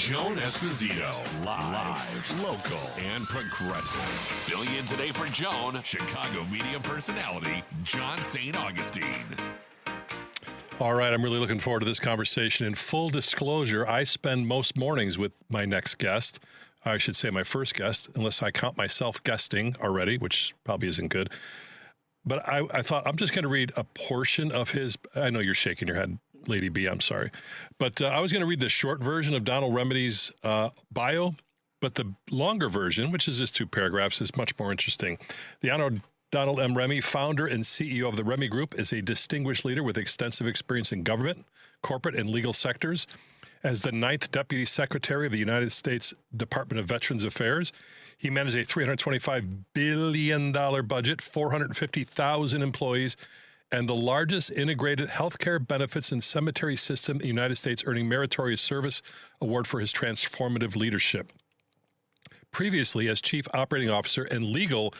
Joan Esposito, live, local, and progressive. Filling in today for Joan, Chicago media personality, John St. Augustine. All right, I'm really looking forward to this conversation. In full disclosure, I spend most mornings with my next guest. I should say my first guest, unless I count myself guesting already, which probably isn't good. But I thought I'm just going to read a portion of his. I know you're shaking your head, Lady B. I'm sorry. But I was going to read the short version of Donald Remedy's bio, but the longer version, which is just 2 paragraphs, is much more interesting. The Honorable Donald M. Remy, founder and CEO of the Remy Group, is a distinguished leader with extensive experience in government, corporate, and legal sectors. As the 9th Deputy Secretary of the United States Department of Veterans Affairs, he managed a $325 billion budget, 450,000 employees, and the largest integrated healthcare benefits and cemetery system in the United States, earning Meritorious Service Award for his transformative leadership. Previously, as Chief Operating Officer and Legal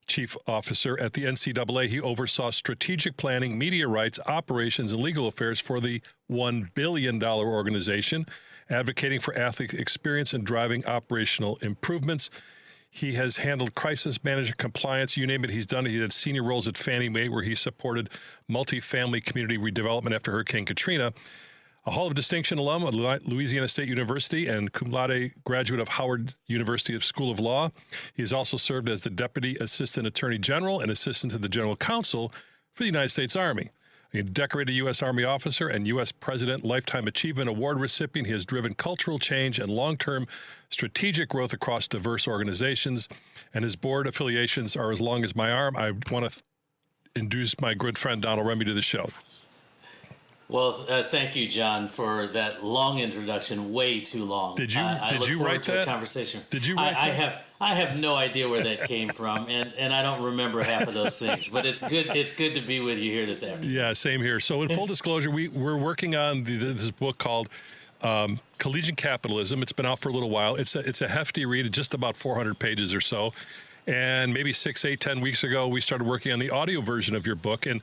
Chief Officer at the NCAA, he oversaw strategic planning, media rights, operations, and legal affairs for the $1 billion organization, advocating for athlete experience and driving operational improvements. He has handled crisis management, compliance, you name it, he's done it. He had senior roles at Fannie Mae, where he supported multifamily community redevelopment after Hurricane Katrina. A Hall of Distinction alum of Louisiana State University and cum laude graduate of Howard University School of Law. He has also served as the Deputy Assistant Attorney General and Assistant to the General Counsel for the United States Army. A decorated U.S. Army officer and U.S. President Lifetime Achievement Award recipient, he has driven cultural change and long-term strategic growth across diverse organizations, and his board affiliations are as long as my arm. I want to introduce my good friend Donald Remy to the show. Well, thank you, John, for that long introduction. Way too long. Did you write that? A conversation. Did you write that? I have no idea where that came from, and I don't remember half of those things. But it's good. It's good to be with you here this afternoon. Yeah, same here. So, in full disclosure, we're working on this book called Collegiate Capitalism. It's been out for a little while. It's a hefty read, just about 400 pages or so. And maybe 6, 8, 10 weeks ago, we started working on the audio version of your book. And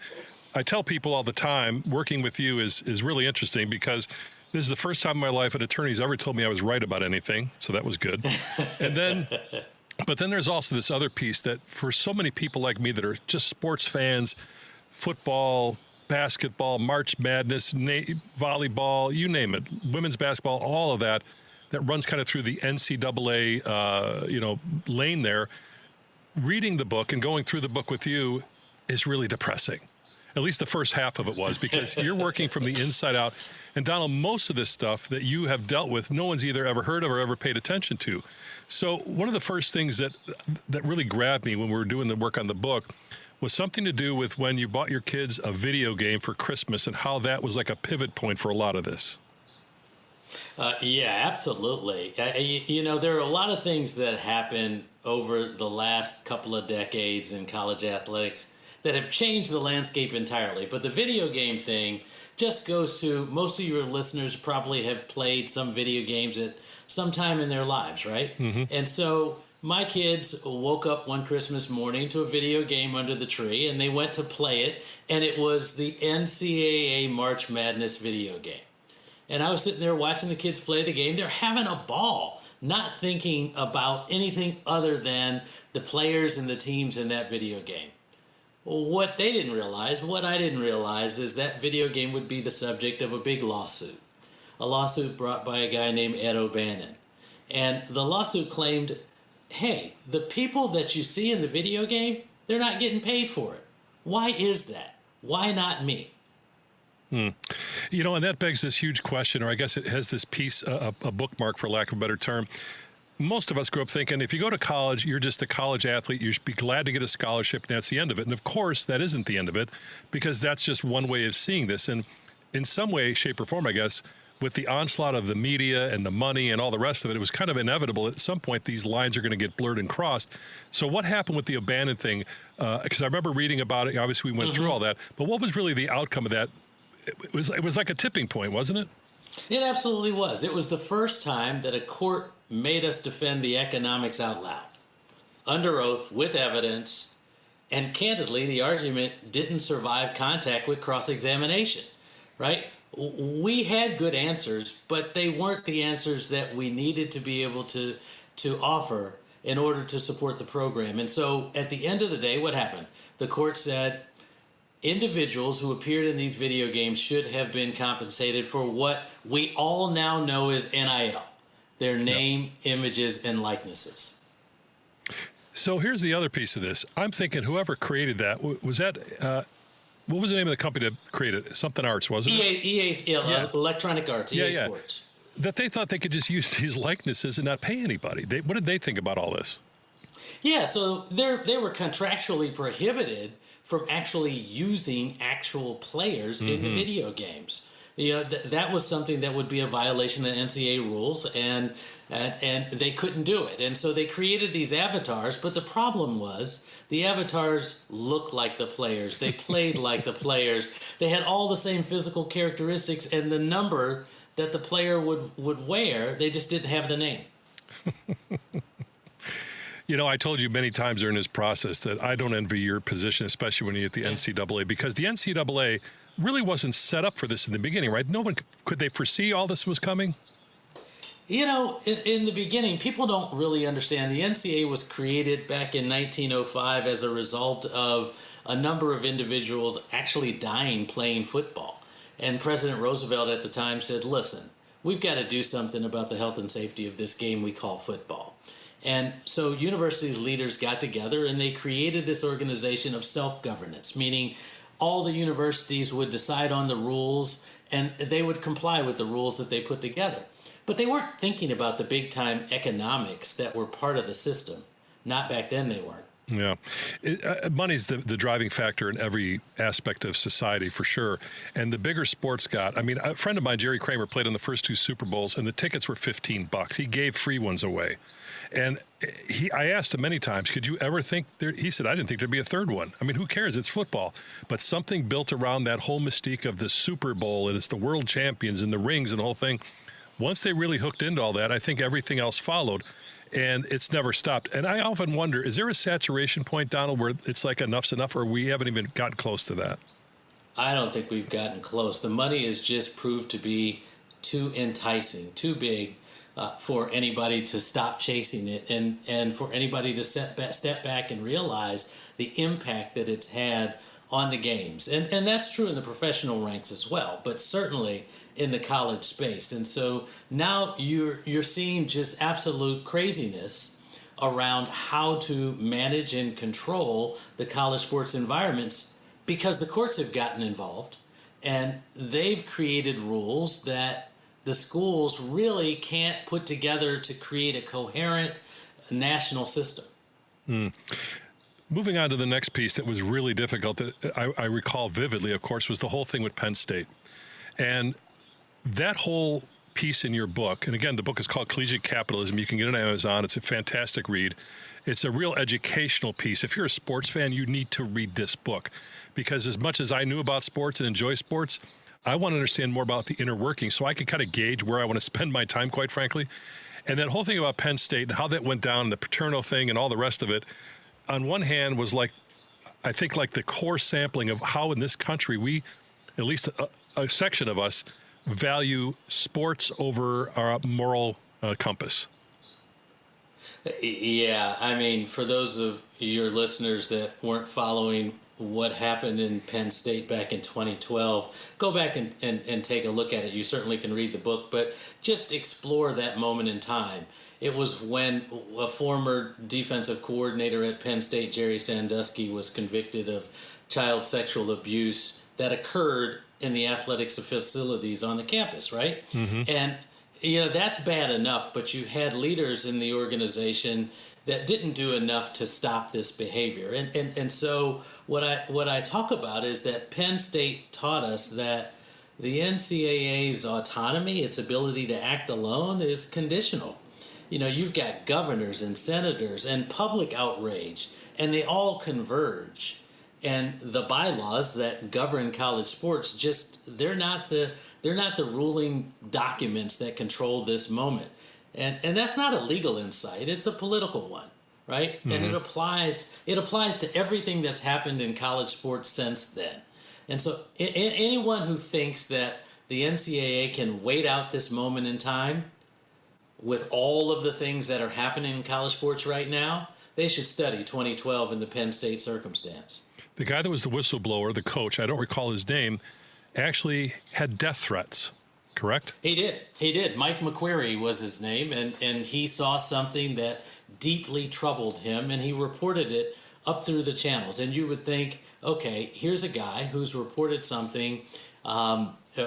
I tell people all the time, working with you is really interesting, because this is the first time in my life an attorney's ever told me I was right about anything. So that was good. But then there's also this other piece that for so many people like me that are just sports fans, football, basketball, March Madness, volleyball, you name it, women's basketball, all of that runs kind of through the NCAA, lane there. Reading the book and going through the book with you is really depressing. At least the first half of it was, because you're working from the inside out. And Donald, most of this stuff that you have dealt with, no one's either ever heard of or ever paid attention to. So one of the first things that really grabbed me when we were doing the work on the book was something to do with when you bought your kids a video game for Christmas, and how that was like a pivot point for a lot of this. Yeah, absolutely. There are a lot of things that happen over the last couple of decades in college athletics that have changed the landscape entirely. But the video game thing just goes to, most of your listeners probably have played some video games at some time in their lives, right? Mm-hmm. And so my kids woke up one Christmas morning to a video game under the tree, and they went to play it, and it was the NCAA March Madness video game. And I was sitting there watching the kids play the game. They're having a ball, not thinking about anything other than the players and the teams in that video game. Well, what I didn't realize is that video game would be the subject of a big lawsuit. A lawsuit brought by a guy named Ed O'Bannon. And the lawsuit claimed, hey, the people that you see in the video game, they're not getting paid for it. Why is that? Why not me? And that begs this huge question, or I guess it has this piece, a bookmark for lack of a better term. Most of us grew up thinking if you go to college, you're just a college athlete. You should be glad to get a scholarship, and that's the end of it. And of course, that isn't the end of it, because that's just one way of seeing this. And in some way, shape, or form, I guess, with the onslaught of the media and the money and all the rest of it, it was kind of inevitable. At some point, these lines are going to get blurred and crossed. So what happened with the O'Bannon thing? Because I remember reading about it. Obviously, we went through all that. But what was really the outcome of that? It was like a tipping point, wasn't it? It absolutely was. It was the first time that a court made us defend the economics out loud, under oath, with evidence, and candidly, the argument didn't survive contact with cross-examination, right? we had good answers, but they weren't the answers that we needed to be able to offer in order to support the program. And so at the end of the day, what happened? The court said individuals who appeared in these video games should have been compensated for what we all now know as NIL, their name, images, and likenesses. So here's the other piece of this. I'm thinking whoever created that, was that, what was the name of the company that created it? Something Arts, wasn't it? EA Electronic Arts, EA Sports. That they thought they could just use these likenesses and not pay anybody. What did they think about all this? Yeah, so they were contractually prohibited from actually using actual players in the video games. You know, that was something that would be a violation of NCAA rules, and they couldn't do it. And so they created these avatars, but the problem was the avatars looked like the players. They played like the players. They had all the same physical characteristics, and the number that the player would wear, they just didn't have the name. You know, I told you many times during this process that I don't envy your position, especially when you're at the NCAA, because the NCAA really wasn't set up for this in the beginning, right? No one could they foresee all this was coming? You know, in the beginning, people don't really understand. The NCAA was created back in 1905 as a result of a number of individuals actually dying playing football. And President Roosevelt at the time said, listen, we've got to do something about the health and safety of this game we call football. And so universities' leaders got together and they created this organization of self-governance, meaning all the universities would decide on the rules and they would comply with the rules that they put together. But they weren't thinking about the big-time economics that were part of the system. Not back then they weren't. Yeah. Money's the driving factor in every aspect of society, for sure. And the bigger sports got, I mean, a friend of mine, Jerry Kramer, played in the first 2 Super Bowls, and the tickets were $15. He gave free ones away. And I asked him many times, could you ever think there? He said, I didn't think there'd be a third one. I mean, who cares? It's football. But something built around that whole mystique of the Super Bowl, and it's the world champions and the rings and the whole thing. Once they really hooked into all that, I think everything else followed. And it's never stopped. And I often wonder, is there a saturation point, Donald, where it's like enough's enough, or we haven't even gotten close to that? I don't think we've gotten close. The money has just proved to be too enticing, too big for anybody to stop chasing it, and for anybody to step back and realize the impact that it's had on the games. And that's true in the professional ranks as well, but certainly in the college space. And so now you're seeing just absolute craziness around how to manage and control the college sports environments, because the courts have gotten involved and they've created rules that the schools really can't put together to create a coherent national system. Moving on to the next piece that was really difficult, that I recall vividly, of course, was the whole thing with Penn State. And that whole piece in your book, and again, the book is called Collegiate Capitalism. You can get it on Amazon. It's a fantastic read. It's a real educational piece. If you're a sports fan, you need to read this book, because as much as I knew about sports and enjoy sports, I want to understand more about the inner workings so I can kind of gauge where I want to spend my time, quite frankly. And that whole thing about Penn State and how that went down, the paternal thing and all the rest of it, on one hand was like, I think like the core sampling of how in this country we, at least a section of us, value sports over our moral compass. Yeah, I mean, for those of your listeners that weren't following what happened in Penn State back in 2012, go back and take a look at it. You certainly can read the book, but just explore that moment in time. It was when a former defensive coordinator at Penn State, Jerry Sandusky, was convicted of child sexual abuse that occurred in the athletics facilities on the campus, right? Mm-hmm. And, you know, that's bad enough, but you had leaders in the organization that didn't do enough to stop this behavior. And so what I talk about is that Penn State taught us that the NCAA's autonomy, its ability to act alone, is conditional. You know, you've got governors and senators and public outrage, and they all converge. And the bylaws that govern college sports, they're not the ruling documents that control this moment. And that's not a legal insight, it's a political one, right? Mm-hmm. And it applies to everything that's happened in college sports since then. And so anyone who thinks that the NCAA can wait out this moment in time with all of the things that are happening in college sports right now, they should study 2012 in the Penn State circumstance. The guy that was the whistleblower, the coach, I don't recall his name, actually had death threats, correct? He did. Mike McQuarrie was his name, and he saw something that deeply troubled him, and he reported it up through the channels. And you would think, okay, here's a guy who's reported something,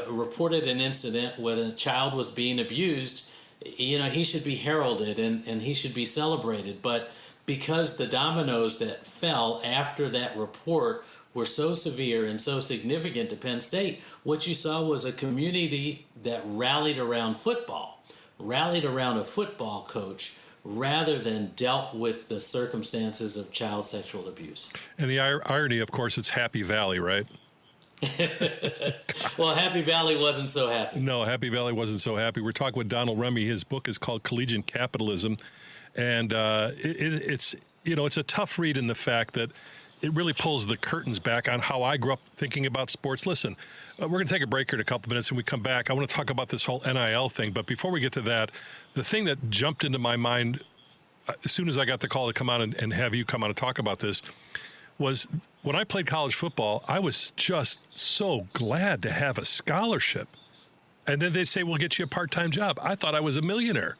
reported an incident where a child was being abused. You know, he should be heralded and he should be celebrated. But because the dominoes that fell after that report were so severe and so significant to Penn State, what you saw was a community that rallied around football, rallied around a football coach, rather than dealt with the circumstances of child sexual abuse. And the irony, of course, it's Happy Valley, right? Well, Happy Valley wasn't so happy. No, Happy Valley wasn't so happy. We're talking with Donald Remy. His book is called Collegiate Capitalism. And it's a tough read in the fact that it really pulls the curtains back on how I grew up thinking about sports. Listen, we're going to take a break here in a couple minutes, and we come back. I want to talk about this whole NIL thing. But before we get to that, the thing that jumped into my mind as soon as I got the call to come on and have you come on and talk about this was when I played college football, I was just so glad to have a scholarship. And then they say, we'll get you a part-time job. I thought I was a millionaire.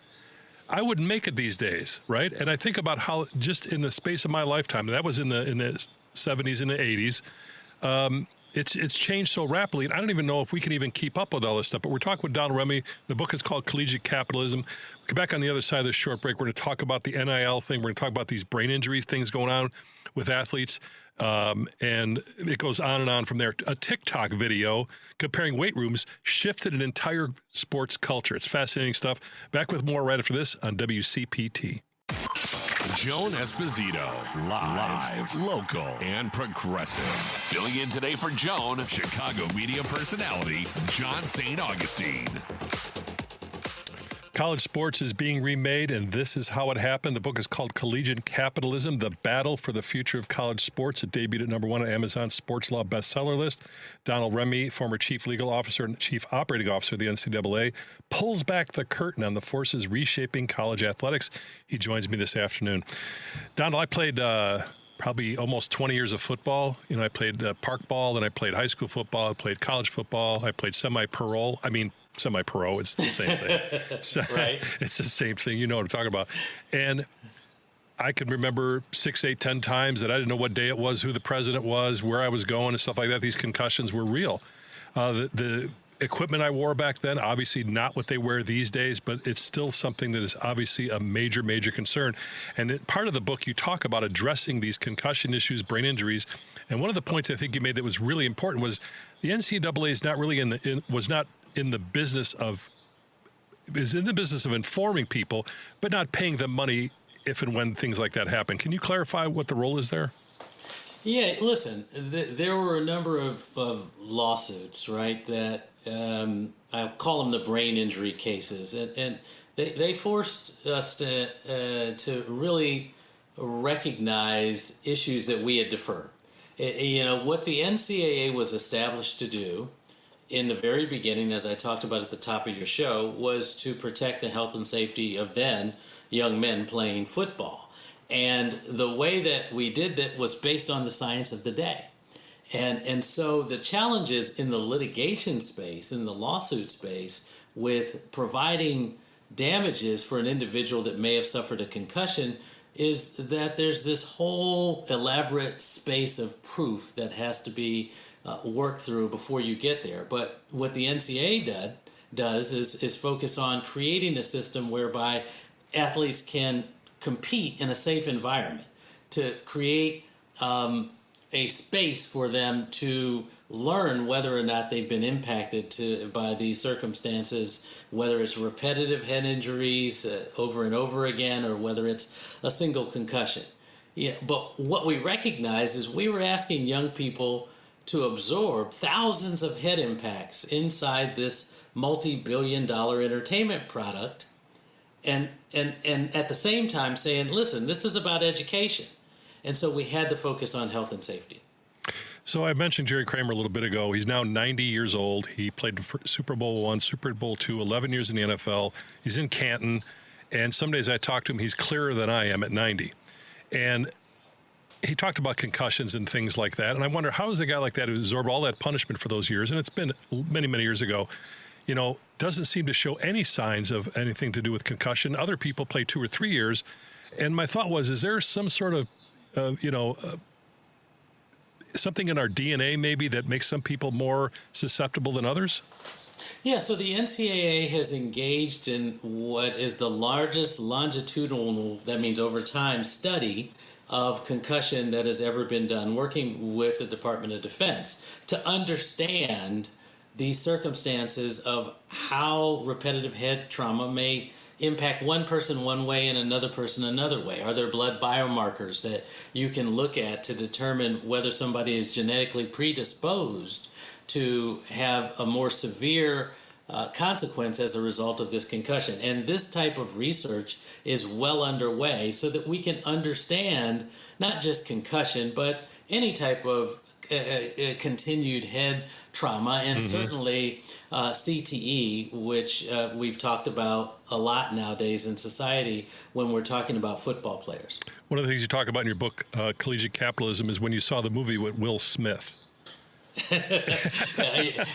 I wouldn't make it these days, right? And I think about how just in the space of my lifetime, and that was in the 70s and the 80s, it's changed so rapidly. And I don't even know if we can even keep up with all this stuff. But we're talking with Donald Remy. The book is called Collegiate Capitalism. We'll come back on the other side of this short break. We're going to talk about the NIL thing. We're going to talk about these brain injury things going on with athletes. And it goes on and on from there. A TikTok video comparing weight rooms shifted an entire sports culture. It's fascinating stuff. Back with more right after this on WCPT. Joan Esposito, live, local, and progressive. Filling in today for Joan, Chicago media personality, John St. Augustine. College sports is being remade, and this is how it happened. The book is called Collegiate Capitalism, The Battle for the Future of College Sports. It debuted at #1 on Amazon's Sports Law bestseller list. Donald Remy, former chief legal officer and chief operating officer of the NCAA, pulls back the curtain on the forces reshaping college athletics. He joins me this afternoon. Donald, I played probably almost 20 years of football. You know, I played park ball, then I played high school football, I played college football, I played semi-pro, it's the same thing. So, right. It's the same thing. You know what I'm talking about. And I can remember 6, 8, 10 times that I didn't know what day it was, who the president was, where I was going, and stuff like that. These concussions were real. The equipment I wore back then, obviously not what they wear these days, but it's still something that is obviously a major, major concern. And part of the book, you talk about addressing these concussion issues, brain injuries. And one of the points I think you made that was really important was the NCAA is not really in the business of informing people, but not paying them money if and when things like that happen. Can you clarify what the role is there? Yeah, listen, there were a number of lawsuits, right, that I'll call them the brain injury cases. And they forced us to really recognize issues that we had deferred. What the NCAA was established to do in the very beginning, as I talked about at the top of your show, was to protect the health and safety of then young men playing football. And the way that we did that was based on the science of the day. And so the challenges in the litigation space, in the lawsuit space, with providing damages for an individual that may have suffered a concussion is that there's this whole elaborate space of proof that has to be worked through before you get there. But what the NCAA does is focus on creating a system whereby athletes can compete in a safe environment, to create a space for them to learn whether or not they've been impacted by these circumstances, whether it's repetitive head injuries over and over again, or whether it's a single concussion. Yeah, but what we recognize is we were asking young people to absorb thousands of head impacts inside this multi-billion-dollar entertainment product, and at the same time saying, listen, this is about education. And so we had to focus on health and safety. So I mentioned Jerry Kramer a little bit ago. He's now 90 years old. He played Super Bowl I, Super Bowl II, 11 years in the NFL. He's in Canton. And some days I talk to him, he's clearer than I am at 90. And he talked about concussions and things like that. And I wonder, how does a guy like that who absorbed all that punishment for those years, and it's been many, many years ago, doesn't seem to show any signs of anything to do with concussion. Other people play 2 or 3 years. And my thought was, is there some sort of, something in our DNA maybe that makes some people more susceptible than others? Yeah, so the NCAA has engaged in what is the largest longitudinal, that means over time, study of concussion that has ever been done, working with the Department of Defense to understand the circumstances of how repetitive head trauma may impact one person one way and another person another way. Are there blood biomarkers that you can look at to determine whether somebody is genetically predisposed to have a more severe consequence as a result of this concussion? And this type of research is well underway so that we can understand not just concussion, but any type of continued head trauma, and certainly CTE, which we've talked about a lot nowadays in society when we're talking about football players. One of the things you talk about in your book, Collegiate Capitalism, is when you saw the movie with Will Smith.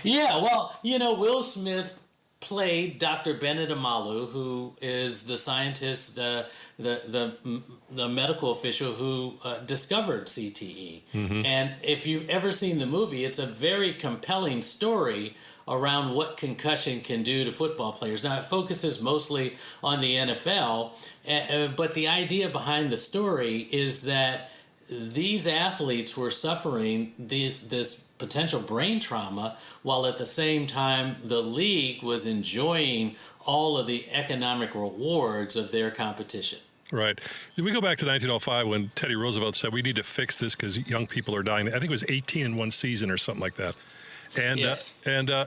Yeah, well, Will Smith played Dr. Bennett Amalu, who is the scientist, the medical official who discovered CTE. And if you've ever seen the movie, it's a very compelling story around what concussion can do to football players. Now, it focuses mostly on the NFL, but the idea behind the story is that these athletes were suffering this potential brain trauma, while at the same time the league was enjoying all of the economic rewards of their competition. Right. We go back to 1905 when Teddy Roosevelt said we need to fix this because young people are dying. I think it was 18 in one season or something like that. And yes.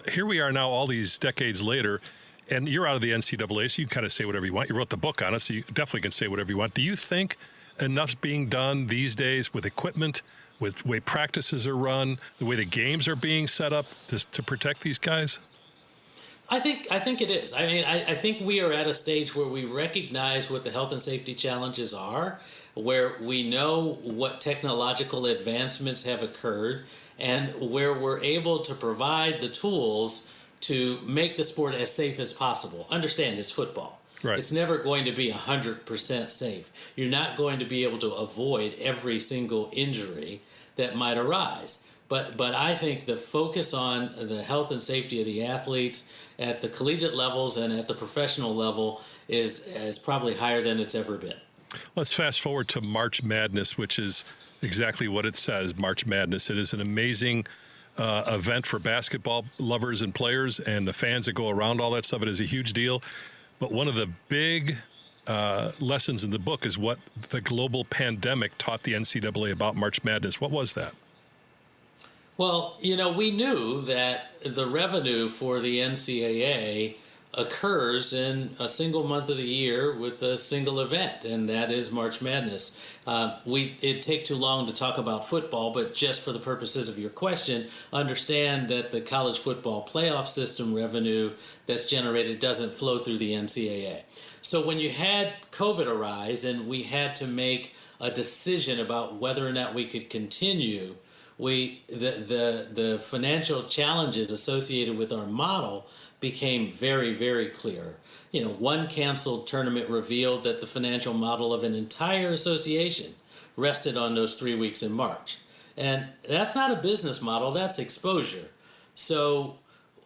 Here we are now all these decades later, and you're out of the NCAA, so you can kind of say whatever you want. You wrote the book on it, so you definitely can say whatever you want. Do you think enough's being done these days with equipment, with the way practices are run, the way the games are being set up to protect these guys? I think it is. I mean, I think we are at a stage where we recognize what the health and safety challenges are, where we know what technological advancements have occurred, and where we're able to provide the tools to make the sport as safe as possible. Understand, it's football. Right. It's never going to be 100% safe. You're not going to be able to avoid every single injury that might arise. But I think the focus on the health and safety of the athletes at the collegiate levels and at the professional level is probably higher than it's ever been. Let's fast forward to March Madness, which is exactly what it says, March Madness. It is an amazing event for basketball lovers and players and the fans that go around all that stuff. It is a huge deal. But one of the big lessons in the book is what the global pandemic taught the NCAA about March Madness. What was that? Well, we knew that the revenue for the NCAA occurs in a single month of the year with a single event, and that is March Madness. It'd take too long to talk about football, but just for the purposes of your question, understand that the college football playoff system revenue that's generated doesn't flow through the NCAA. So when you had COVID arise and we had to make a decision about whether or not we could continue, the financial challenges associated with our model became very, very clear. One canceled tournament revealed that the financial model of an entire association rested on those 3 weeks in March. And that's not a business model, that's exposure. So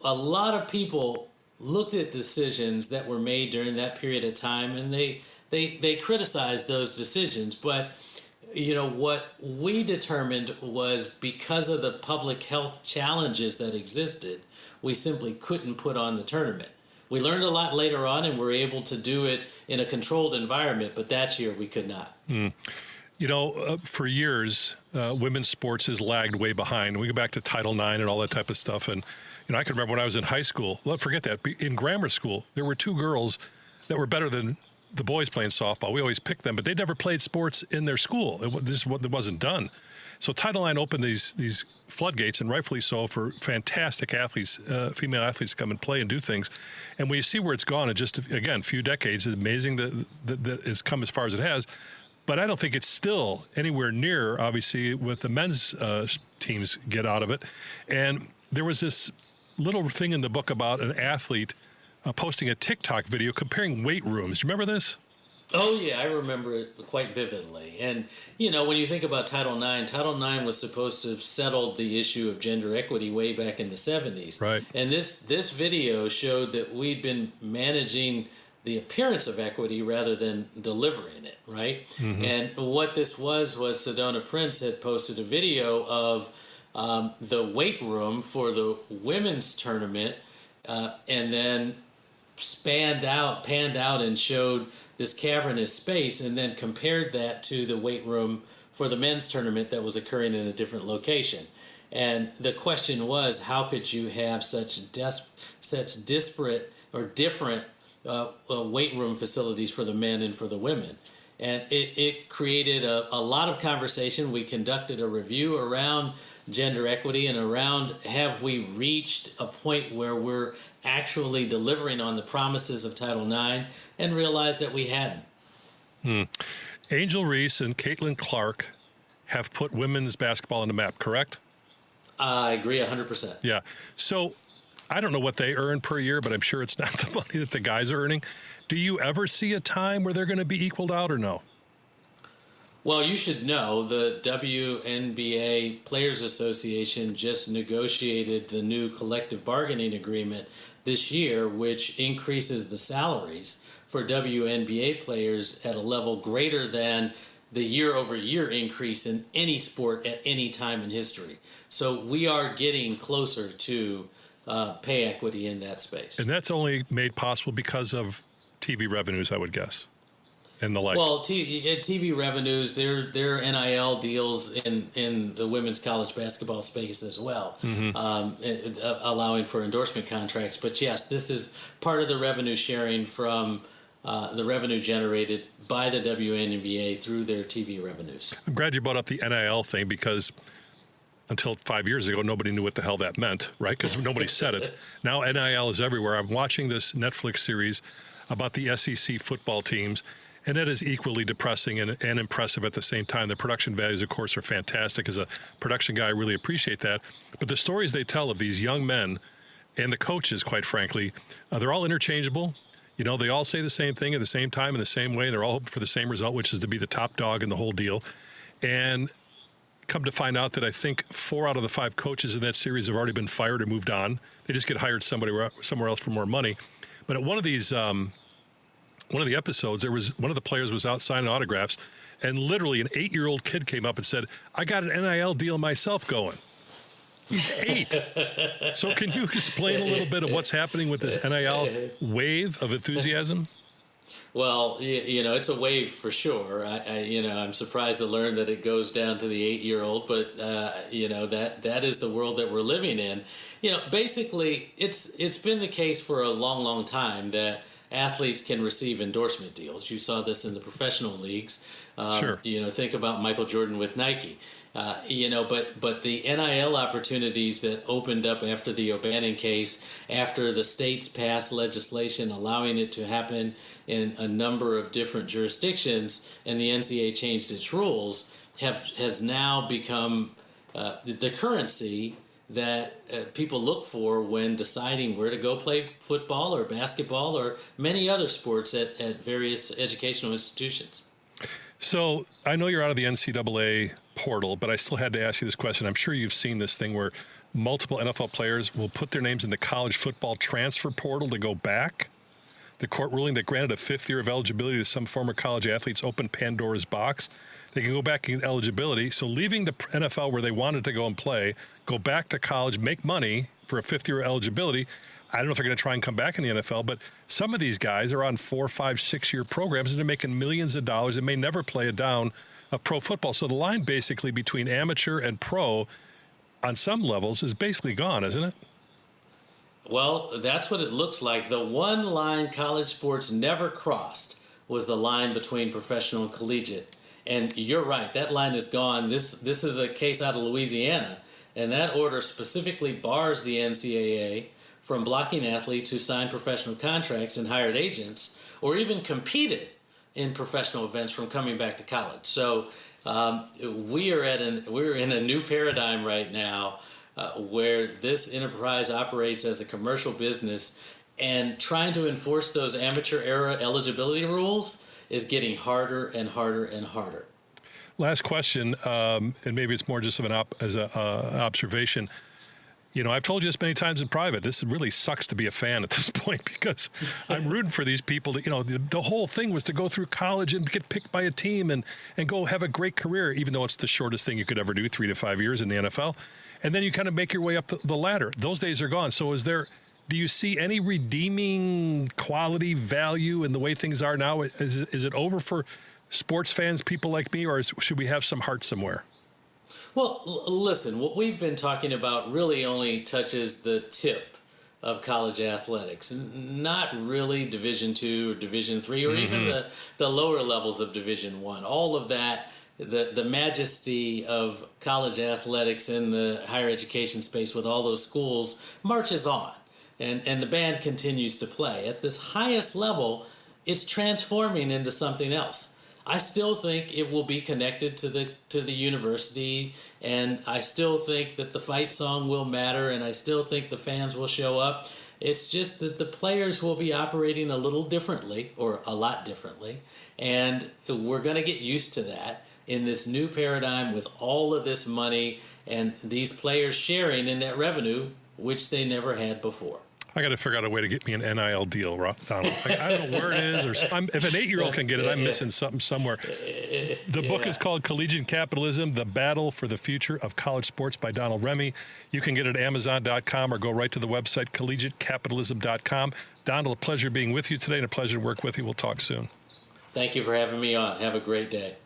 a lot of people looked at decisions that were made during that period of time, and they criticized those decisions. But what we determined was, because of the public health challenges that existed, we simply couldn't put on the tournament. We learned a lot later on and were able to do it in a controlled environment, but that year we could not. For years, women's sports has lagged way behind. We go back to Title IX and all that type of stuff. And, I can remember when I was in high school, forget that, in grammar school, there were 2 girls that were better than the boys playing softball. We always picked them, but they never played sports in their school. It wasn't done. So Title IX opened these floodgates, and rightfully so, for fantastic athletes, female athletes to come and play and do things. And when you see where it's gone in just, again, a few decades, it's amazing that it's come as far as it has. But I don't think it's still anywhere near, obviously, what the men's teams get out of it. And there was this little thing in the book about an athlete posting a TikTok video comparing weight rooms. Do you remember this? Oh, yeah, I remember it quite vividly. And, when you think about Title IX was supposed to have settled the issue of gender equity way back in the 70s. Right. And this video showed that we'd been managing the appearance of equity rather than delivering it, right? Mm-hmm. And what this was Sedona Prince had posted a video of the weight room for the women's tournament, and then panned out and showed this cavernous space, and then compared that to the weight room for the men's tournament that was occurring in a different location. And the question was, how could you have such disparate or different weight room facilities for the men and for the women? And it created a lot of conversation. We conducted a review around gender equity and around, have we reached a point where we're actually delivering on the promises of Title IX, and realized that we hadn't. Angel Reese and Caitlin Clark have put women's basketball on the map, correct? I agree 100%. Yeah. So I don't know what they earn per year, but I'm sure it's not the money that the guys are earning. Do you ever see a time where they're going to be equaled out or no? Well, you should know the WNBA Players Association just negotiated the new collective bargaining agreement this year, which increases the salaries for WNBA players at a level greater than the year-over-year increase in any sport at any time in history. So we are getting closer to pay equity in that space. And that's only made possible because of TV revenues, I would guess, and the like. Well, TV revenues, there are NIL deals in the women's college basketball space as well, allowing for endorsement contracts. But yes, this is part of the revenue sharing from the revenue generated by the WNBA through their TV revenues. I'm glad you brought up the NIL thing, because until 5 years ago, nobody knew what the hell that meant, right? Because nobody said it. Now NIL is everywhere. I'm watching this Netflix series about the SEC football teams, and that is equally depressing and impressive at the same time. The production values, of course, are fantastic. As a production guy, I really appreciate that. But the stories they tell of these young men and the coaches, quite frankly, they're all interchangeable. They all say the same thing at the same time in the same way, and they're all hoping for the same result, which is to be the top dog in the whole deal. And come to find out that I think 4 out of the 5 coaches in that series have already been fired or moved on. They just get hired somewhere else for more money. But at one of these, one of the episodes, there was one of the players was out signing autographs, and literally an 8-year-old kid came up and said, "I got an NIL deal myself going." He's 8. So can you explain a little bit of what's happening with this NIL wave of enthusiasm? Well, it's a wave for sure. I'm surprised to learn that it goes down to the 8-year-old, but that is the world that we're living in. Basically, it's been the case for a long, long time that athletes can receive endorsement deals. You saw this in the professional leagues. Sure. Think about Michael Jordan with Nike. But the NIL opportunities that opened up after the O'Bannon case, after the states passed legislation allowing it to happen in a number of different jurisdictions, and the NCAA changed its rules, has now become the currency that people look for when deciding where to go play football or basketball or many other sports at various educational institutions. So I know you're out of the NCAA portal, but I still had to ask you this question. I'm sure you've seen this thing where multiple NFL players will put their names in the college football transfer portal to go back. The court ruling that granted a 5th year of eligibility to some former college athletes opened Pandora's box. They can go back and get eligibility. So leaving the NFL where they wanted to go and play, go back to college, make money for a 5th year eligibility. I don't know if they're going to try and come back in the NFL, but some of these guys are on 4, 5, 6 year programs and they're making millions of dollars and may never play a down of pro football. So the line basically between amateur and pro on some levels is basically gone, isn't it? Well, that's what it looks like. The one line college sports never crossed was the line between professional and collegiate. And you're right, that line is gone. This is a case out of Louisiana, and that order specifically bars the NCAA from blocking athletes who signed professional contracts and hired agents or even competed in professional events from coming back to college. So we're in a new paradigm right now where this enterprise operates as a commercial business, and trying to enforce those amateur era eligibility rules is getting harder and harder and harder. Last question, and maybe it's more just of an observation. You know, I've told you this many times in private. This really sucks to be a fan at this point, because I'm rooting for these people. That, you know, the whole thing was to go through college and get picked by a team and go have a great career, even though it's the shortest thing you could ever do, 3 to 5 years in the NFL. And then you kind of make your way up the ladder. Those days are gone. So do you see any redeeming quality value in the way things are now? Is it over for sports fans, people like me, or should we have some heart somewhere? Well, listen, what we've been talking about really only touches the tip of college athletics, not really Division II or Division III, or even the lower levels of Division I. All of that, the majesty of college athletics in the higher education space with all those schools marches on, and the band continues to play. At this highest level, it's transforming into something else. I still think it will be connected to the university, and I still think that the fight song will matter, and I still think the fans will show up. It's just that the players will be operating a little differently, or a lot differently, and we're going to get used to that in this new paradigm with all of this money and these players sharing in that revenue, which they never had before. I got to figure out a way to get me an NIL deal, Donald. I don't know where it is, or if an 8-year-old can get it, I'm missing something somewhere. The book is called Collegiate Capitalism: The Battle for the Future of College Sports by Donald Remy. You can get it at Amazon.com or go right to the website collegiatecapitalism.com. Donald, a pleasure being with you today and a pleasure to work with you. We'll talk soon. Thank you for having me on. Have a great day.